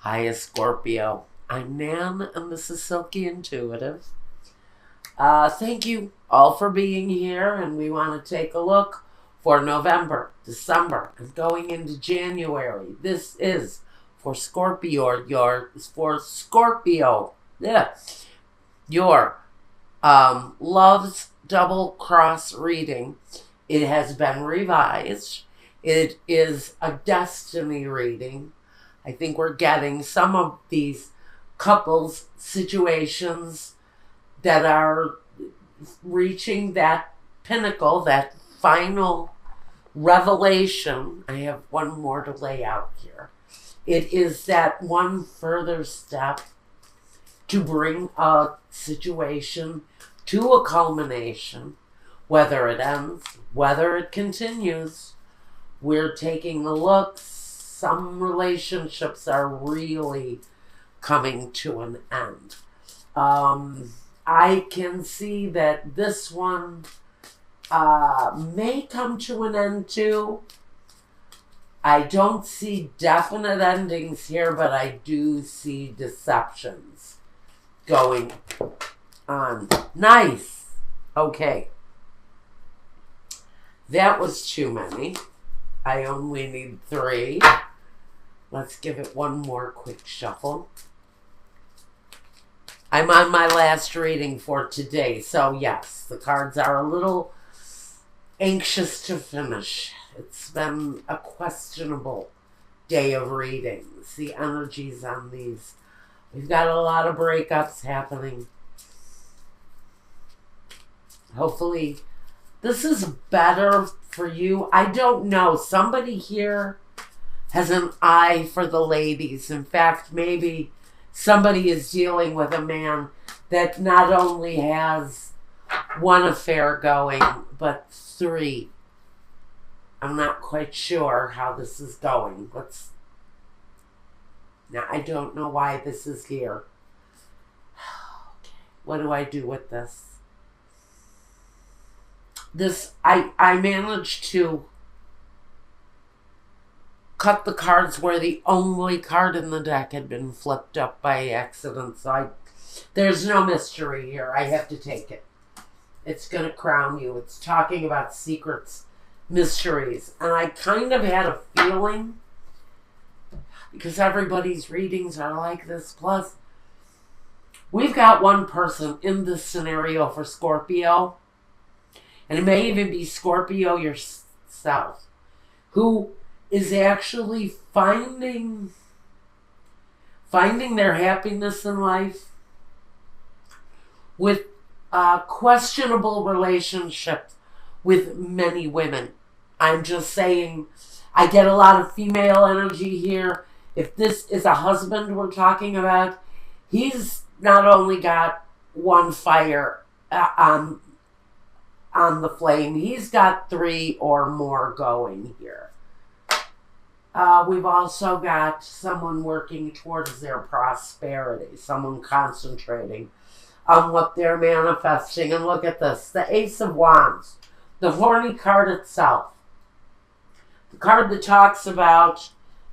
Hiya, Scorpio. I'm Nan, and this is Silky Intuitive. Thank you all for being here, and we want to take a look for November, December, and going into January. This is for Scorpio, yeah, your Love's Double Cross reading. It has been revised. It is a destiny reading. I think we're getting some of these couples situations that are reaching that pinnacle, that final revelation. I have one more to lay out here. It is that one further step to bring a situation to a culmination, whether it ends, whether it continues. We're taking a look. Some relationships are really coming to an end. I can see that this one may come to an end too. I don't see definite endings here, but I do see deceptions going on. Nice. Okay. That was too many. I only need 3. Let's give it one more quick shuffle. I'm on my last reading for today, so yes, the cards are a little anxious to finish. It's been a questionable day of readings. The energies on these. We've got a lot of breakups happening. Hopefully, this is better for you. I don't know. Somebody here has an eye for the ladies. In fact, maybe somebody is dealing with a man that not only has one affair going, but 3. I'm not quite sure how this is going. Now, I don't know why this is here. Okay. What do I do with this? I managed to cut the cards where the only card in the deck had been flipped up by accident. So there's no mystery here. I have to take it. It's going to crown you. It's talking about secrets, mysteries. And I kind of had a feeling, because everybody's readings are like this. Plus, we've got one person in this scenario for Scorpio, and it may even be Scorpio yourself, who is actually finding their happiness in life with questionable relationships with many women. I'm just saying, I get a lot of female energy here. If this is a husband we're talking about, he's not only got one fire on the flame, he's got 3 or more going here. We've also got someone working towards their prosperity, someone concentrating on what they're manifesting. And look at this, the Ace of Wands, the horny card itself. The card that talks about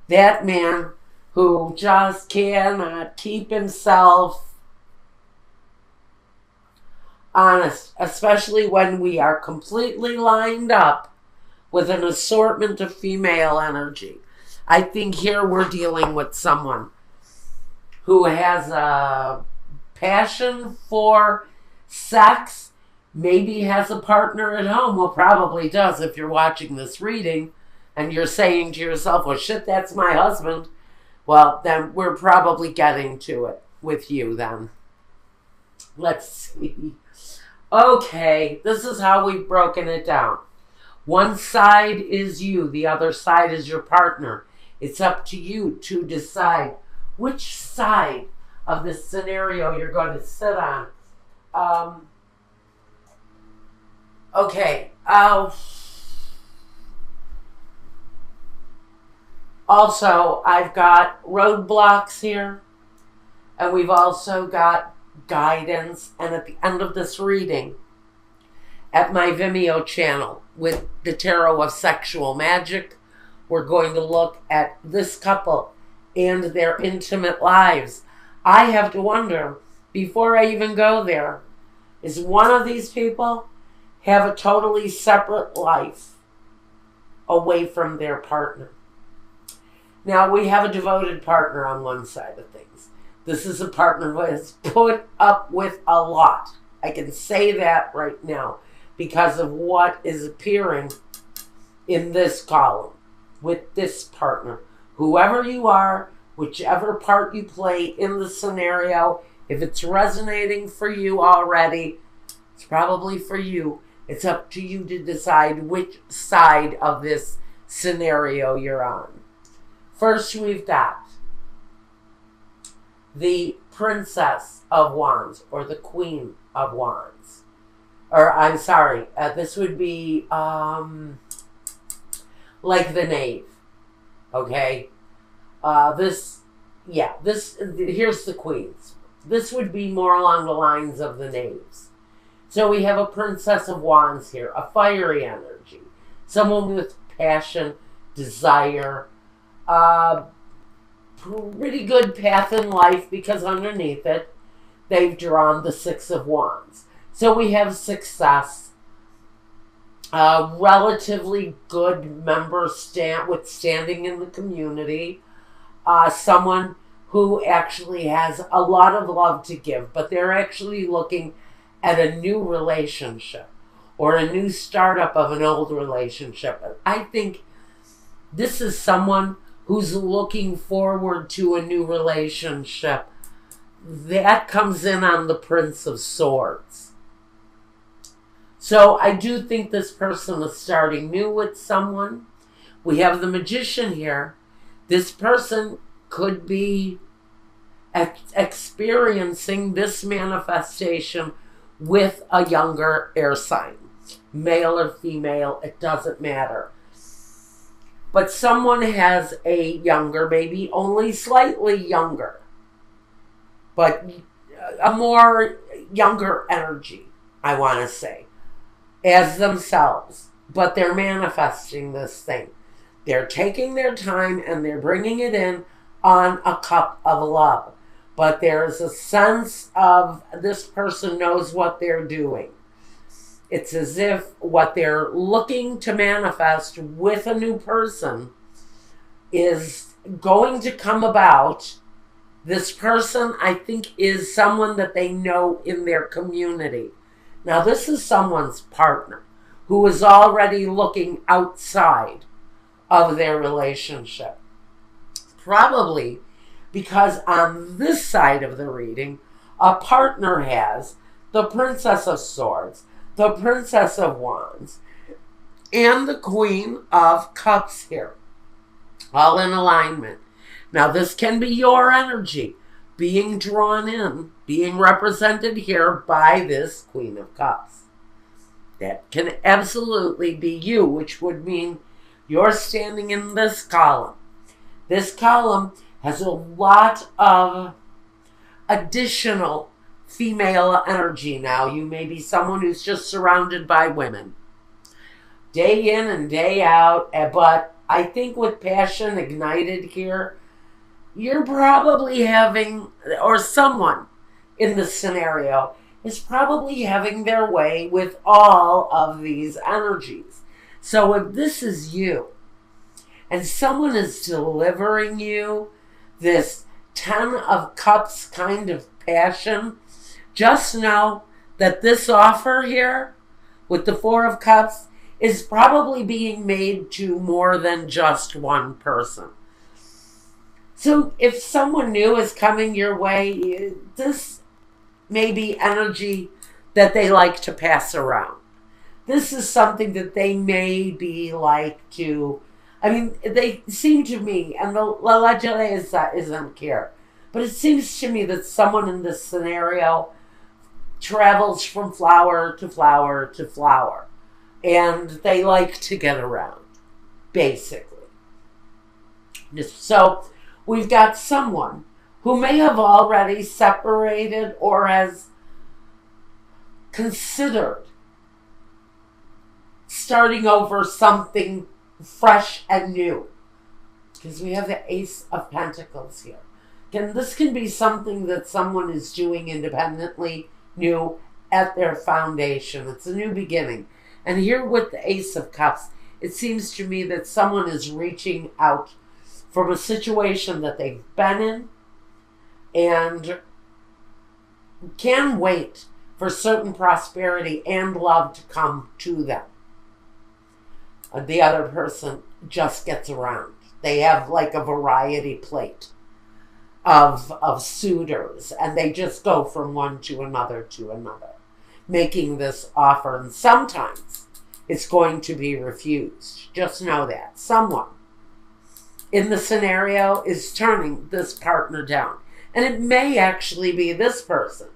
that man who just cannot keep himself honest, especially when we are completely lined up with an assortment of female energy. I think here we're dealing with someone who has a passion for sex, maybe has a partner at home. Well, probably does if you're watching this reading and you're saying to yourself, well, shit, that's my husband. Well, then we're probably getting to it with you then. Let's see. Okay, this is how we've broken it down. One side is you, the other side is your partner. It's up to you to decide which side of this scenario you're going to sit on. Okay. Also, I've got roadblocks here, and we've also got guidance. And at the end of this reading, at my Vimeo channel with the Tarot of Sexual Magic, we're going to look at this couple and their intimate lives. I have to wonder, before I even go there, is one of these people have a totally separate life away from their partner? Now, we have a devoted partner on one side of things. This is a partner who has put up with a lot. I can say that right now because of what is appearing in this column with this partner. Whoever you are, whichever part you play in the scenario, if it's resonating for you already, it's probably for you. It's up to you to decide which side of this scenario you're on. First, we've got the Princess of Wands, or the Queen of Wands. Or, I'm sorry, this would be like the Knave. Okay? Here's the Queens. This would be more along the lines of the Knaves. So we have a Princess of Wands here, a fiery energy. Someone with passion, desire, pretty good path in life, because underneath it, they've drawn the Six of Wands. So we have success, relatively good member standing in the community, someone who actually has a lot of love to give, but they're actually looking at a new relationship or a new startup of an old relationship. I think this is someone who's looking forward to a new relationship. That comes in on the Prince of Swords. So I do think this person is starting new with someone. We have the Magician here. This person could be experiencing this manifestation with a younger air sign. Male or female, it doesn't matter. But someone has a younger, maybe only slightly younger, but a more younger energy, I want to say, as themselves. But they're manifesting this thing. They're taking their time and they're bringing it in on a cup of love. But there's a sense of this person knows what they're doing. It's as if what they're looking to manifest with a new person is going to come about. This person, I think, is someone that they know in their community. Now, this is someone's partner who is already looking outside of their relationship. Probably because on this side of the reading, a partner has the Princess of Swords, the Princess of Wands, and the Queen of Cups here, all in alignment. Now, this can be your energy being drawn in, being represented here by this Queen of Cups. That can absolutely be you, which would mean you're standing in this column. This column has a lot of additional female energy now. You may be someone who's just surrounded by women, day in and day out, but I think with passion ignited here, you're probably having, or someone in this scenario is probably having their way with all of these energies. So if this is you, and someone is delivering you this 10 of Cups kind of passion, just know that this offer here with the Four of Cups is probably being made to more than just one person. So if someone new is coming your way, this may be energy that they like to pass around. This is something that they may be like to, I mean, they seem to me, and the legend isn't here, but it seems to me that someone in this scenario travels from flower to flower to flower, and they like to get around, basically. So we've got someone who may have already separated or has considered starting over something fresh and new. because we have the Ace of Pentacles here. And this can be something that someone is doing independently, new, at their foundation. It's a new beginning. And here with the Ace of Cups, it seems to me that someone is reaching out from a situation that they've been in and can wait for certain prosperity and love to come to them. The other person just gets around. They have like a variety plate of suitors, and they just go from one to another, making this offer. And sometimes it's going to be refused. Just know that. Someone in the scenario is turning this partner down. And it may actually be this person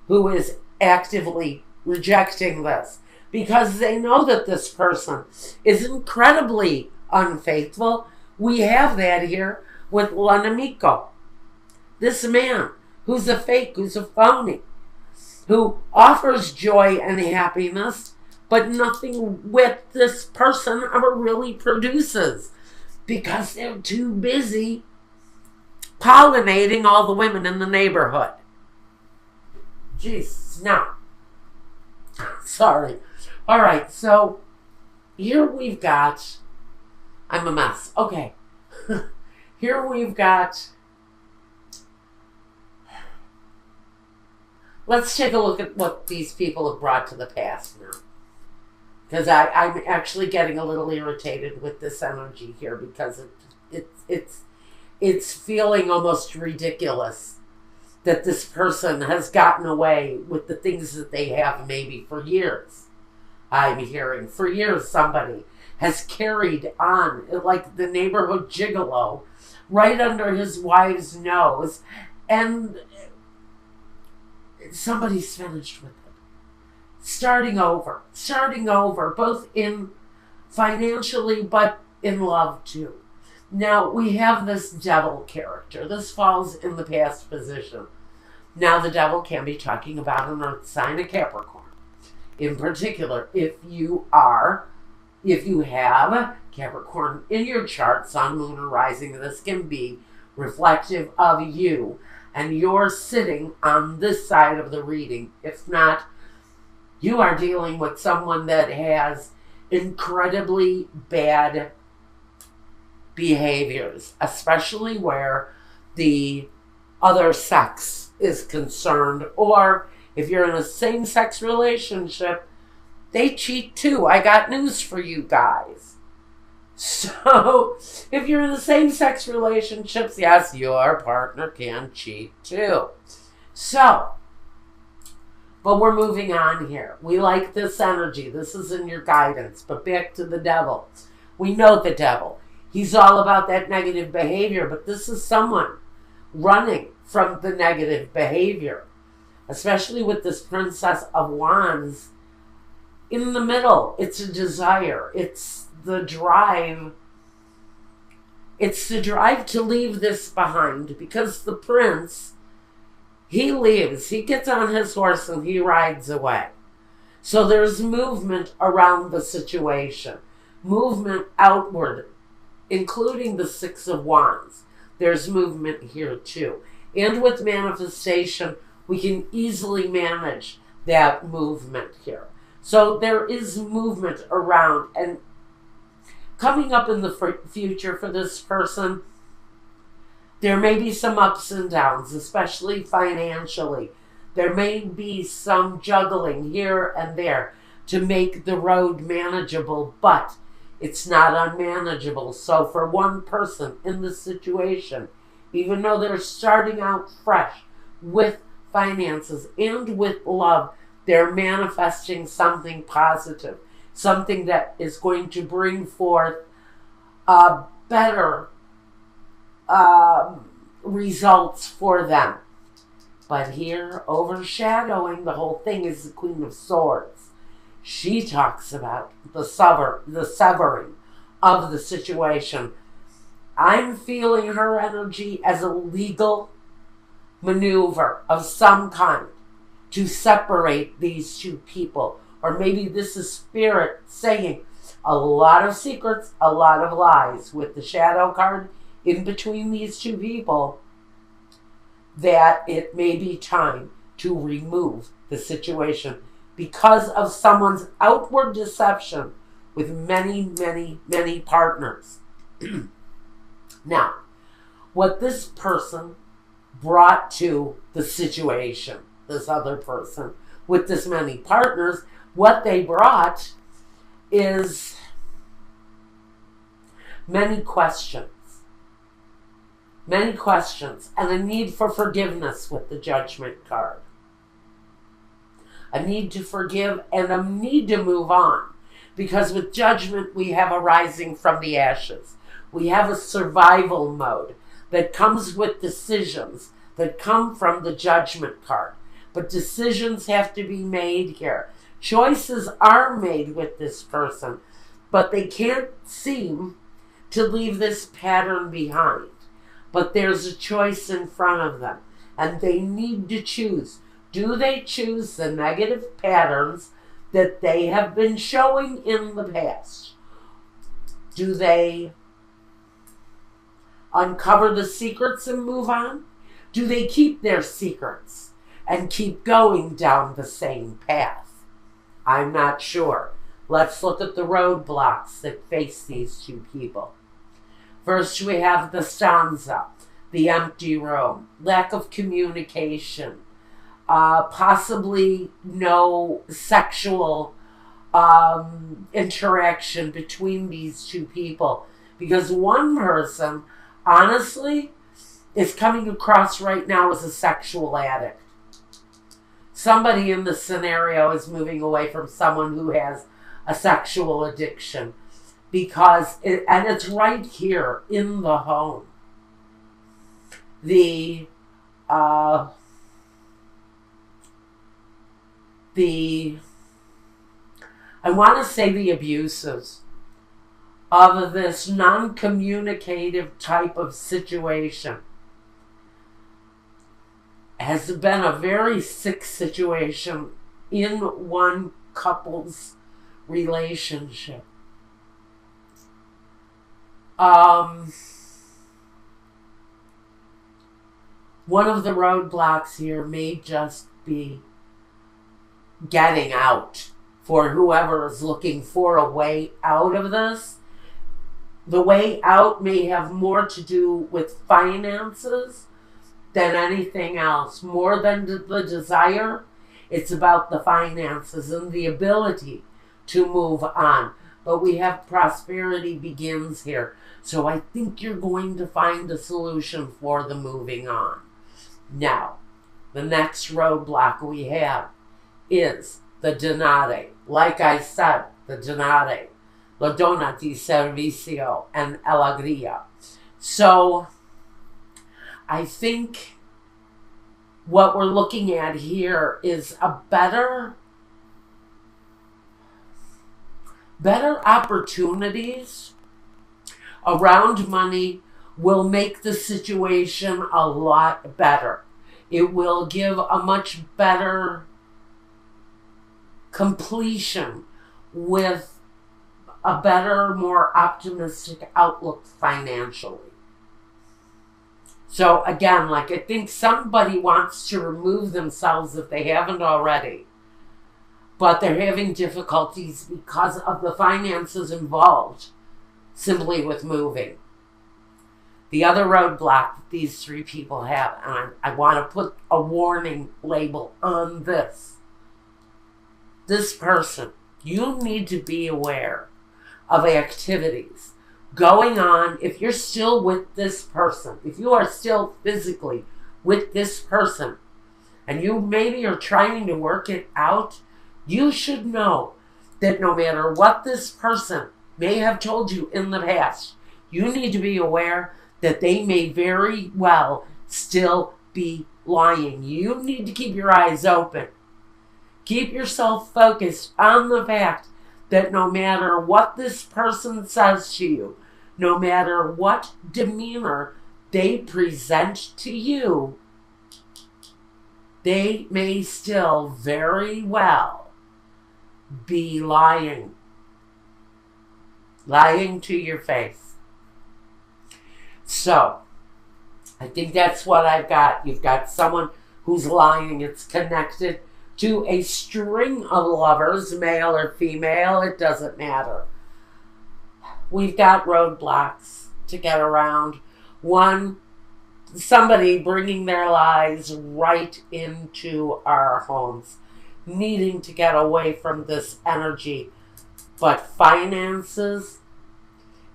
who is actively rejecting this, because they know that this person is incredibly unfaithful. We have that here with L'Amico. This man who's a fake, who's a phony, who offers joy and happiness, but nothing with this person ever really produces, because they're too busy pollinating all the women in the neighborhood. Jeez, no. Sorry. All right, so here we've got, I'm a mess. Okay. Here we've got, let's take a look at what these people have brought to the past now. Because I'm actually getting a little irritated with this energy here, because it's feeling almost ridiculous that this person has gotten away with the things that they have maybe for years. I'm hearing for years somebody has carried on like the neighborhood gigolo right under his wife's nose, and somebody's finished with it. Starting over, both in financially, but in love too. Now, we have this devil character. This falls in the past position. Now, the devil can be talking about an earth sign, a Capricorn. In particular, if you have Capricorn in your chart, sun, moon, or rising, this can be reflective of you, and you're sitting on this side of the reading. If not, you are dealing with someone that has incredibly bad behaviors, especially where the other sex is concerned, or if you're in a same-sex relationship, they cheat too. I got news for you guys. So, if you're in the same-sex relationships, yes, your partner can cheat too. So, but we're moving on here. We like this energy. This is in your guidance. But back to the devil. We know the devil. He's all about that negative behavior, but this is someone running from the negative behavior, especially with this Princess of Wands in the middle. It's a desire. It's the drive. It's the drive to leave this behind, because the prince, he leaves. He gets on his horse and he rides away. So there's movement around the situation, movement outward, including the Six of Wands. There's movement here too. And with manifestation, we can easily manage that movement here. So there is movement around, and coming up in the future for this person, there may be some ups and downs, especially financially. There may be some juggling here and there to make the road manageable, but it's not unmanageable. So for one person in this situation, even though they're starting out fresh with finances and with love, they're manifesting something positive, something that is going to bring forth better results for them. But here, overshadowing the whole thing, is the Queen of Swords. She talks about the severing of the situation. I'm feeling her energy as a legal maneuver of some kind to separate these two people. Or maybe this is spirit saying, A lot of secrets, a lot of lies. With the shadow card in between these two people, that it may be time to remove the situation because of someone's outward deception with many, many, many partners. Now, what this person brought to the situation, this other person with this many partners, what they brought is many questions. Many questions and a need for forgiveness with the Judgment card. A need to forgive and a need to move on. Because with Judgment, we have a rising from the ashes. We have a survival mode that comes with decisions that come from the Judgment card. But decisions have to be made here. Choices are made with this person, but they can't seem to leave this pattern behind. But there's a choice in front of them, and they need to choose. Do they choose the negative patterns that they have been showing in the past? Do they uncover the secrets and move on? Do they keep their secrets and keep going down the same path? I'm not sure. Let's look at the roadblocks that face these two people. First, we have the stanza, the empty room, lack of communication, possibly no sexual interaction between these two people. Because one person, honestly, is coming across right now as a sexual addict. Somebody in the scenario is moving away from someone who has a sexual addiction. Because, and it's right here in the home. I want to say the abuses of this non-communicative type of situation has been a very sick situation in one couple's relationship. One of the roadblocks here may just be getting out for whoever is looking for a way out of this. The way out may have more to do with finances than anything else. More than the desire, it's about the finances and the ability to move on. But we have prosperity begins here. So I think you're going to find a solution for the moving on. Now, the next roadblock we have is the Donate. Like I said, the Donate. La donna di servizio and alegria. So, I think what we're looking at here is a better opportunities around money will make the situation a lot better. It will give a much better completion with a better, more optimistic outlook financially. So again, like I think somebody wants to remove themselves if they haven't already, but they're having difficulties because of the finances involved simply with moving. The other roadblock that these three people have, and I want to put a warning label on this. This person, you need to be aware of activities going on. If you're still with this person, if you are still physically with this person, and you maybe are trying to work it out, you should know that no matter what this person may have told you in the past, you need to be aware that they may very well still be lying. You need to keep your eyes open. Keep yourself focused on the fact that no matter what this person says to you, no matter what demeanor they present to you, they may still very well be lying. lying to your face. So, I think that's what I've got. You've got someone who's lying. It's connected to a string of lovers, male or female. It doesn't matter. We've got roadblocks to get around. One, somebody bringing their lies right into our homes, needing to get away from this energy. But finances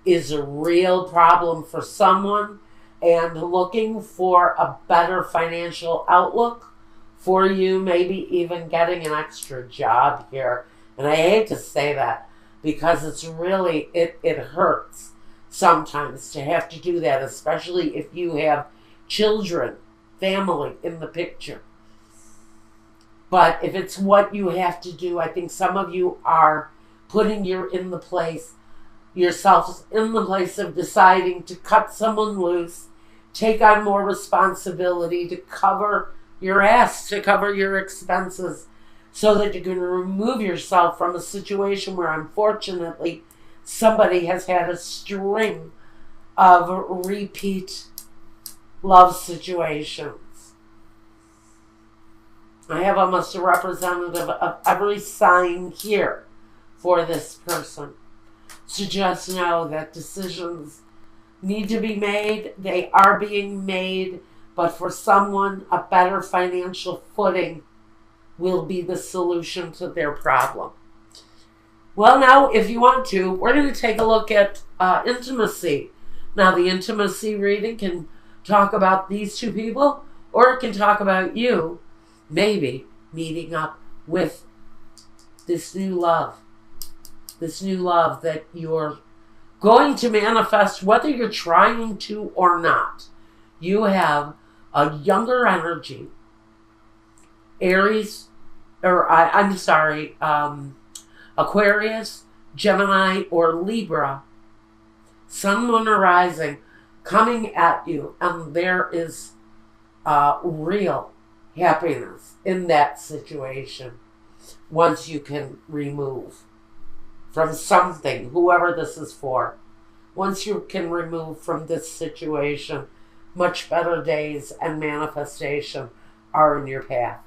is a real problem for someone, and looking for a better financial outlook for you, maybe even getting an extra job here. And I hate to say that because it's really, it hurts sometimes to have to do that, especially if you have children, family in the picture. But if it's what you have to do, I think some of you are putting yourself in the place of deciding to cut someone loose, take on more responsibility to cover your ass, to cover your expenses, so that you can remove yourself from a situation where, unfortunately, somebody has had a string of repeat love situations. I have almost a representative of every sign here for this person. So just know that decisions need to be made. They are being made. But for someone, a better financial footing will be the solution to their problem. Well, now, if you want to, we're going to take a look at intimacy. Now, the intimacy reading can talk about these two people, or it can talk about you maybe meeting up with this new love that you're going to manifest, whether you're trying to or not. You have a younger energy, Aries, or Aquarius, Gemini, or Libra, Sun, Moon, or Rising coming at you, and there is real happiness in that situation once you can remove from something, whoever this is for. Once you can remove from this situation, much better days and manifestation are in your path.